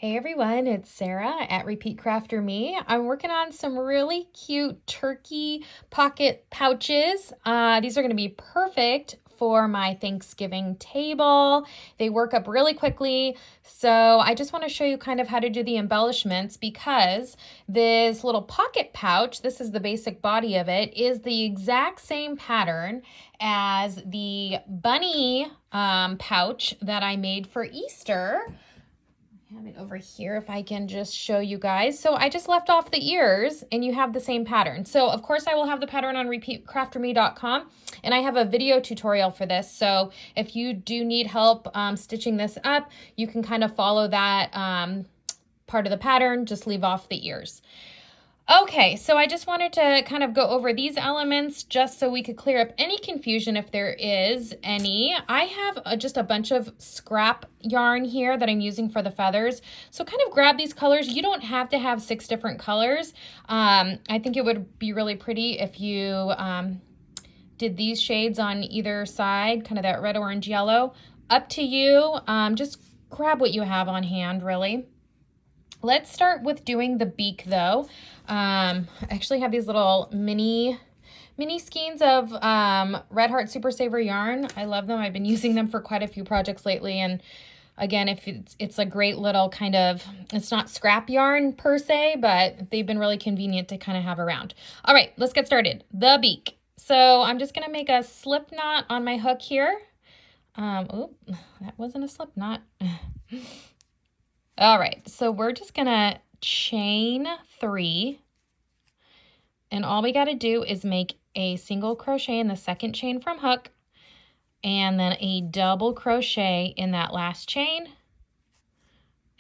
Hey everyone, it's Sarah at Repeat Crafter Me. I'm working on some really cute turkey pocket pouches. These are going to be perfect for my Thanksgiving table. They work up really quickly. So I just want to show you kind of how to do the embellishments because this little pocket pouch, this is the basic body of it, is the exact same pattern as the bunny pouch that I made for Easter. I have it over here if I can just show you guys. So I just left off the ears and you have the same pattern. So of course I will have the pattern on repeatcrafterme.com and I have a video tutorial for this. So if you do need help stitching this up, you can kind of follow that part of the pattern, just leave off the ears. Okay, so I just wanted to kind of go over these elements just so we could clear up any confusion if there is any. I have just a bunch of scrap yarn here that I'm using for the feathers. So kind of grab these colors. You don't have to have 6 different colors. I think it would be really pretty if you did these shades on either side, kind of that red, orange, yellow. Up to you. Just grab what you have on hand, really. Let's start with doing the beak though. I actually have these little mini skeins of Red Heart Super Saver yarn. I love them. I've been using them for quite a few projects lately. And again, if it's a great little kind of, it's not scrap yarn per se, but they've been really convenient to kind of have around. All right, let's get started. The beak. So I'm just gonna make a slip knot on my hook here. Oh, that wasn't a slip knot. All right, so we're just gonna chain 3, and all we gotta do is make a single crochet in the second chain from hook, and then a double crochet in that last chain,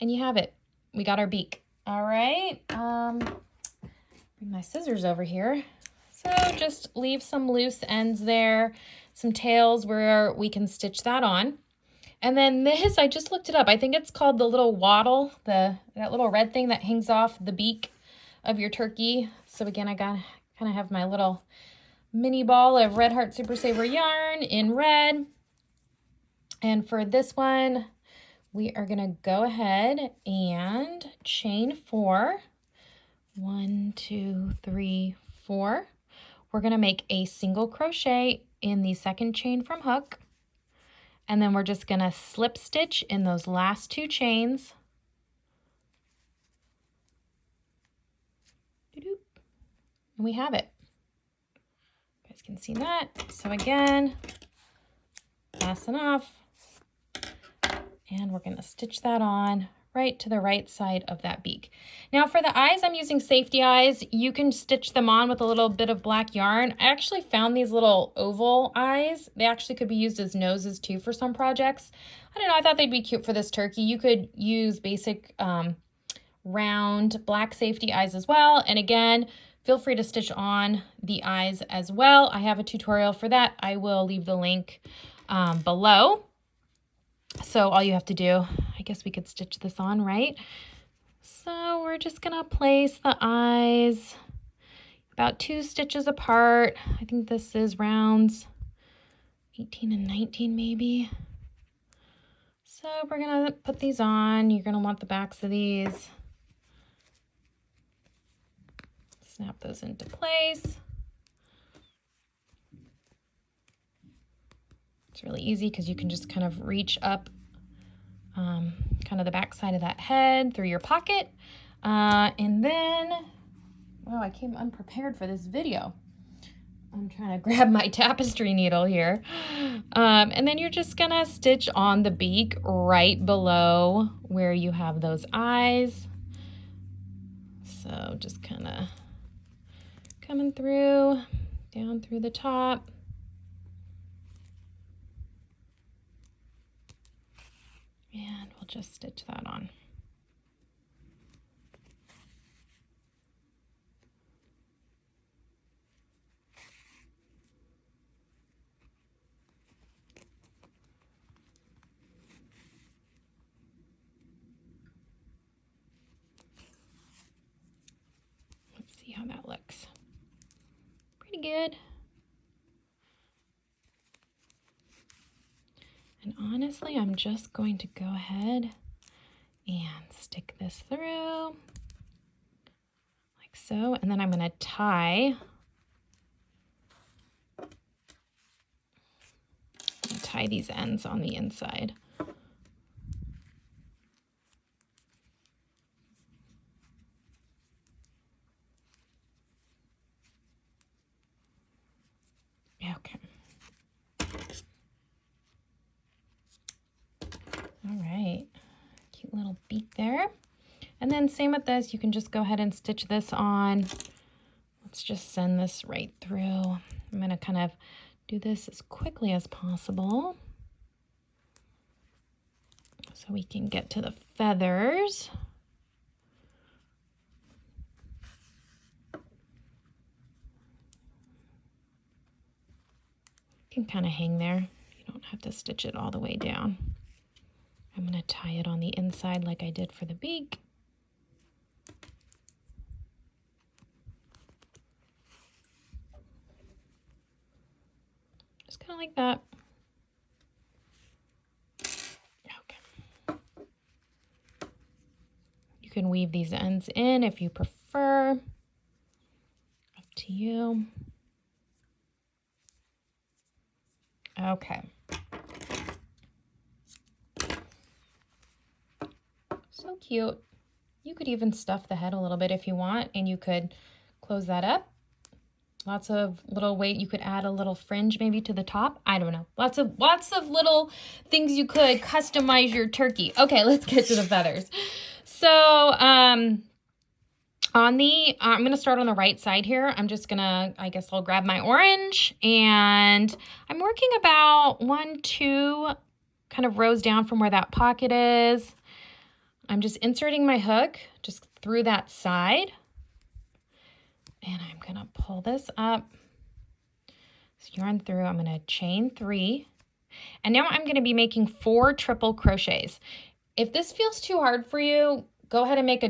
and you have it. We got our beak. All right, bring my scissors over here. So just leave some loose ends there, some tails where we can stitch that on. And then this, I just looked it up. I think it's called the little wattle, that little red thing that hangs off the beak of your turkey. So again, I kind of have my little mini ball of Red Heart Super Saver yarn in red. And for this one, we are going to go ahead and chain 4. 1, 2, 3, 4. We're going to make a single crochet in the second chain from hook. And then we're just going to slip stitch in those last 2 chains. And we have it. You guys can see that. So again, fasten off. And we're going to stitch that on right to the right side of that beak. Now for the eyes, I'm using safety eyes. You can stitch them on with a little bit of black yarn. I actually found these little oval eyes. They actually could be used as noses too for some projects. I don't know, I thought they'd be cute for this turkey. You could use basic round black safety eyes as well. And again, feel free to stitch on the eyes as well. I have a tutorial for that. I will leave the link below. So all you have to do, I guess we could stitch this on, right? So we're just gonna place the eyes about 2 stitches apart. I think this is rounds 18 and 19 maybe. So we're gonna put these on. You're gonna want the backs of these. Snap those into place. It's really easy because you can just kind of reach up kind of the back side of that head through your pocket. And then, wow, I came unprepared for this video. I'm trying to grab my tapestry needle here. And then you're just gonna stitch on the beak right below where you have those eyes. So just kind of coming through, down through the top. And we'll just stitch that on. Let's see how that looks. Pretty good. And honestly, I'm just going to go ahead and stick this through like so. And then I'm going to tie these ends on the inside. Okay. All right. Cute little beak there. And then same with this, you can just go ahead and stitch this on. Let's just send this right through. I'm going to kind of do this as quickly as possible so we can get to the feathers. You can kind of hang there. You don't have to stitch it all the way down. I'm going to tie it on the inside like I did for the beak. Just kind of like that. Okay. You can weave these ends in if you prefer. Up to you. Okay. So cute. You could even stuff the head a little bit if you want, and you could close that up. Lots of little weight. You could add a little fringe maybe to the top. I don't know. Lots of little things you could customize your turkey. Okay, let's get to the feathers. So, I'm going to start on the right side here. I'm just going to, I guess I'll grab my orange, and I'm working about 1, 2 kind of rows down from where that pocket is. I'm just inserting my hook just through that side. And I'm going to pull this up, so yarn through. I'm going to chain 3. And now I'm going to be making 4 triple crochets. If this feels too hard for you, go ahead and make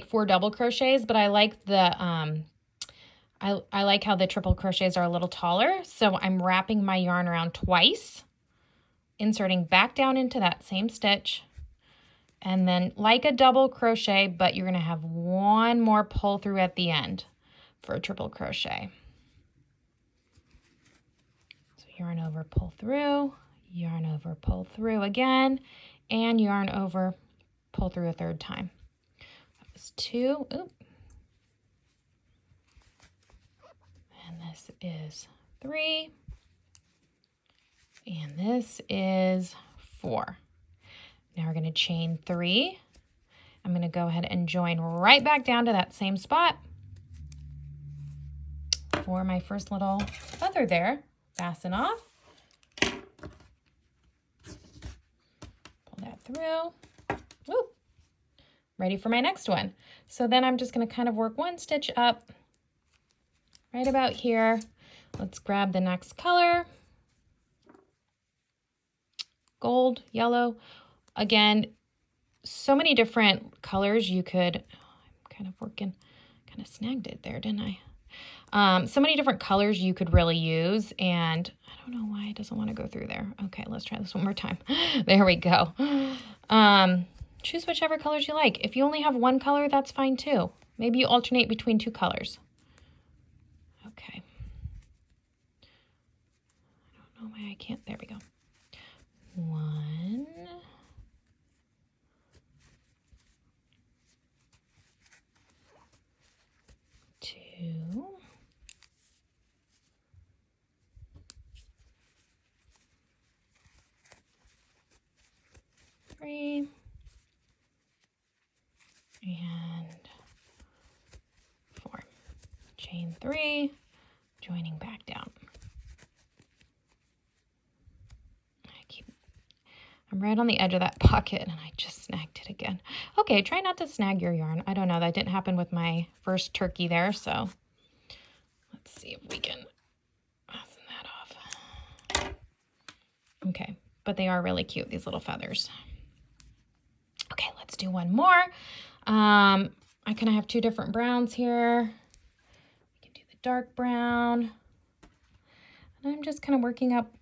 4 double crochets, but I like the I like how the triple crochets are a little taller. So I'm wrapping my yarn around twice, inserting back down into that same stitch. And then like a double crochet, but you're going to have 1 more pull through at the end for a triple crochet. So yarn over, pull through, yarn over, pull through again, and yarn over, pull through a 3rd time. That was 2. Oop. And this is 3. And this is 4. Now we're going to chain 3. I'm going to go ahead and join right back down to that same spot for my first little feather there. Fasten off. Pull that through. Woo! Ready for my next one. So then I'm just going to kind of work 1 stitch up right about here. Let's grab the next color. Gold, yellow. Again, so many different colors you could, I'm kind of snagged it there, didn't I? So many different colors you could really use, and I don't know why it doesn't want to go through there. Okay, let's try this one more time. There we go. Choose whichever colors you like. If you only have 1 color, that's fine too. Maybe you alternate between 2 colors. Okay. I don't know why I can't. There we go. 1. 2. 3. And 4. Chain 3, joining back down. I'm right on the edge of that pocket, and I just snagged it again. Okay, try not to snag your yarn. I don't know, that didn't happen with my first turkey there, so let's see if we can fasten that off. Okay, but they are really cute, these little feathers. Okay, let's do 1 more. I kind of have 2 different browns here. We can do the dark brown. And I'm just kind of working up,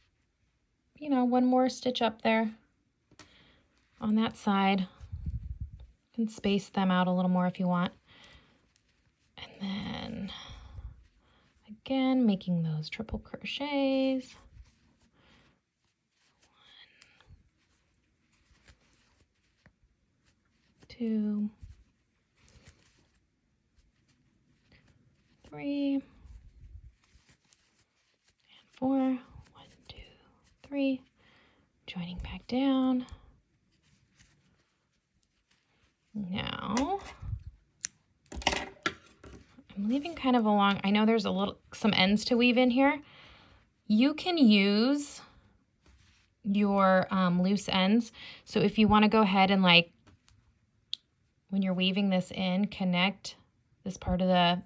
1 more stitch up there on that side. You can space them out a little more if you want. And then again, making those triple crochets. 1, 2, 3, and 4. 1, 2, 3. Joining back down. Now, I'm leaving kind of along. I know there's some ends to weave in here. You can use your loose ends. So if you want to go ahead and, like, when you're weaving this in, connect this part of the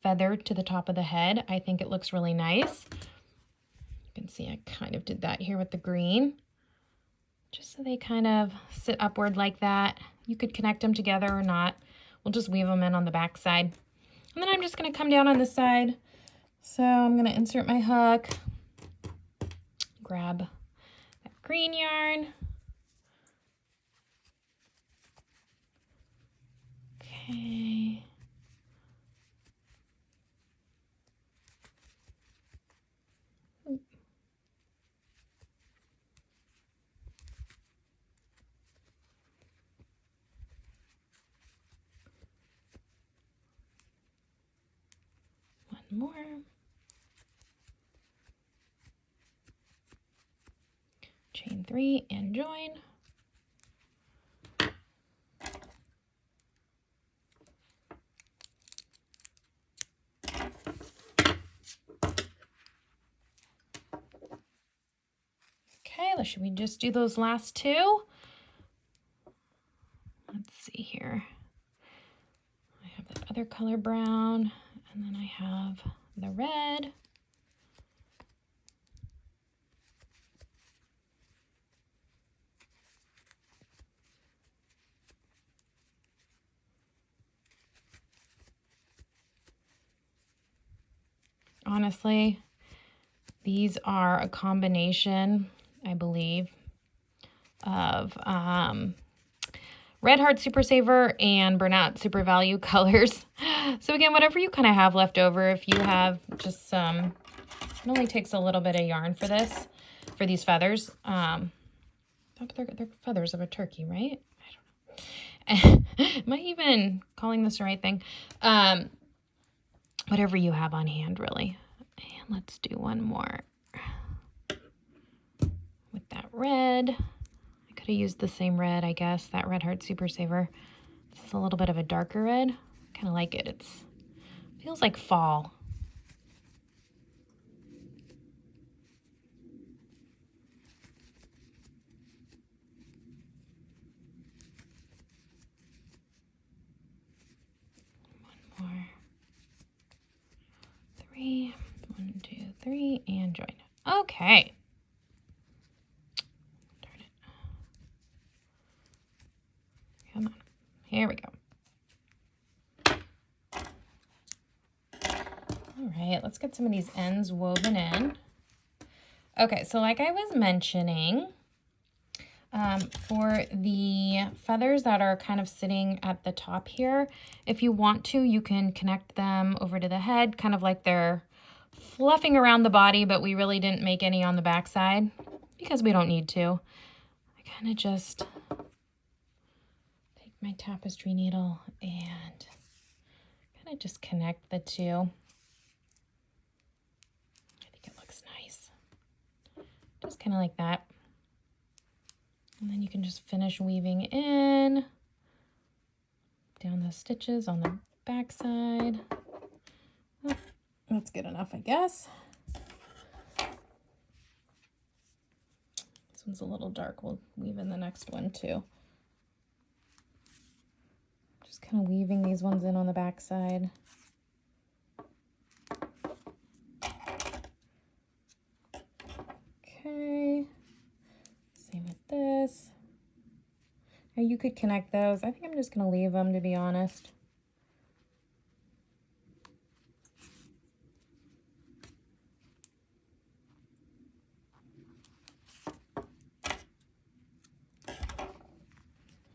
feather to the top of the head. I think it looks really nice. You can see I kind of did that here with the green, just so they kind of sit upward like that. You could connect them together or not. We'll just weave them in on the back side. And then I'm just going to come down on this side. So I'm going to insert my hook, grab that green yarn. Okay. One more. Chain 3 and join. Okay, should we just do those last two? Let's see here. I have that other color brown, and then I have the red. Honestly, these are a combination, I believe, of Red Heart Super Saver and Burnout Super Value colors. So again, whatever you kind of have left over, if you have just some, it only takes a little bit of yarn for this, for these feathers. They're feathers of a turkey, right? I don't know. Am I even calling this the right thing? Whatever you have on hand, really. And let's do one more with that red. I could have used the same red, I guess, that Red Heart Super Saver. This is a little bit of a darker red. I kind of like it. It feels like fall. One more. 3. 1, 2, 3, and join. Okay. Turn it. Come on. Here we go. All right, let's get some of these ends woven in. Okay, so like I was mentioning, for the feathers that are kind of sitting at the top here, if you want to, you can connect them over to the head, kind of like they're fluffing around the body, but we really didn't make any on the back side because we don't need to. I kind of just take my tapestry needle and kind of just connect the two. I think it looks nice. Just kind of like that. And then you can just finish weaving in down the stitches on the back side. Oh, that's good enough, I guess. This one's a little dark. We'll weave in the next one too. Just kind of weaving these ones in on the back side. Okay. Same with this. Now you could connect those. I think I'm just going to leave them, to be honest.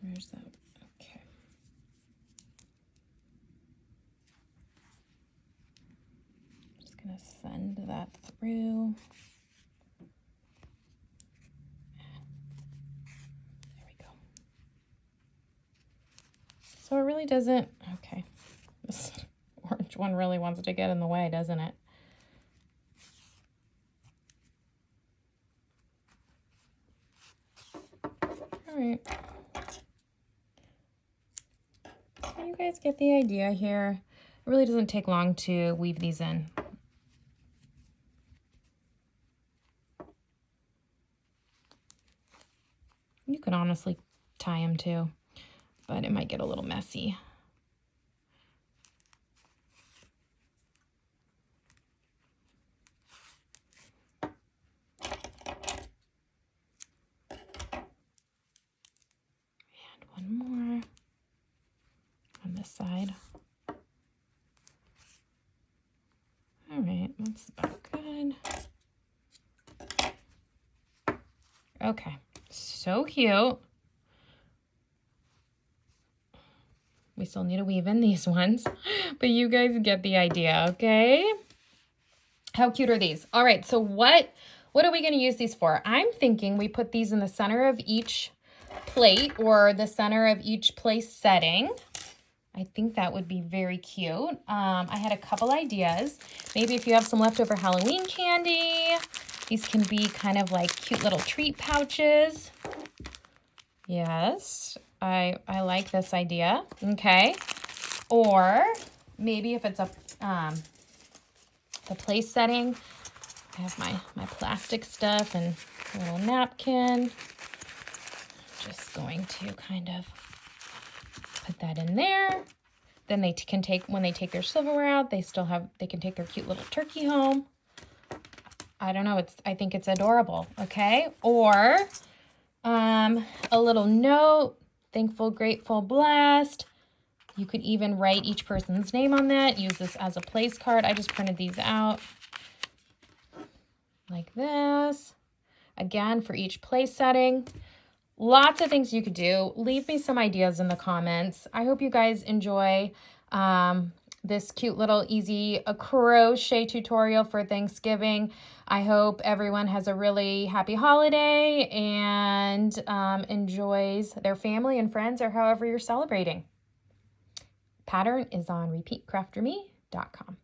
There's that. gonna send that through. There we go. So it really doesn't, okay. This orange one really wants to get in the way, doesn't it? All right. So you guys get the idea here. It really doesn't take long to weave these in. You can honestly tie them too, but it might get a little messy. And one more on this side. All right, that's about good. Okay, so cute. We still need to weave in these ones, but you guys get the idea, okay? How cute are these? All right, so what are we gonna use these for? I'm thinking we put these in the center of each plate or the center of each place setting. I think that would be very cute. I had a couple ideas. Maybe if you have some leftover Halloween candy, these can be kind of like cute little treat pouches. Yes, I like this idea. Okay. Or maybe if it's a the place setting, I have my plastic stuff and a little napkin. Just going to kind of put that in there. Then they can take, when they take their silverware out, they can take their cute little turkey home. I don't know, I think it's adorable, okay? Or a little note, thankful, grateful, blessed. You could even write each person's name on that. Use this as a place card. I just printed these out like this. Again, for each place setting. Lots of things you could do. Leave me some ideas in the comments. I hope you guys enjoy this cute little easy crochet tutorial for Thanksgiving. I hope everyone has a really happy holiday and enjoys their family and friends or however you're celebrating. Pattern is on repeatcrafterme.com.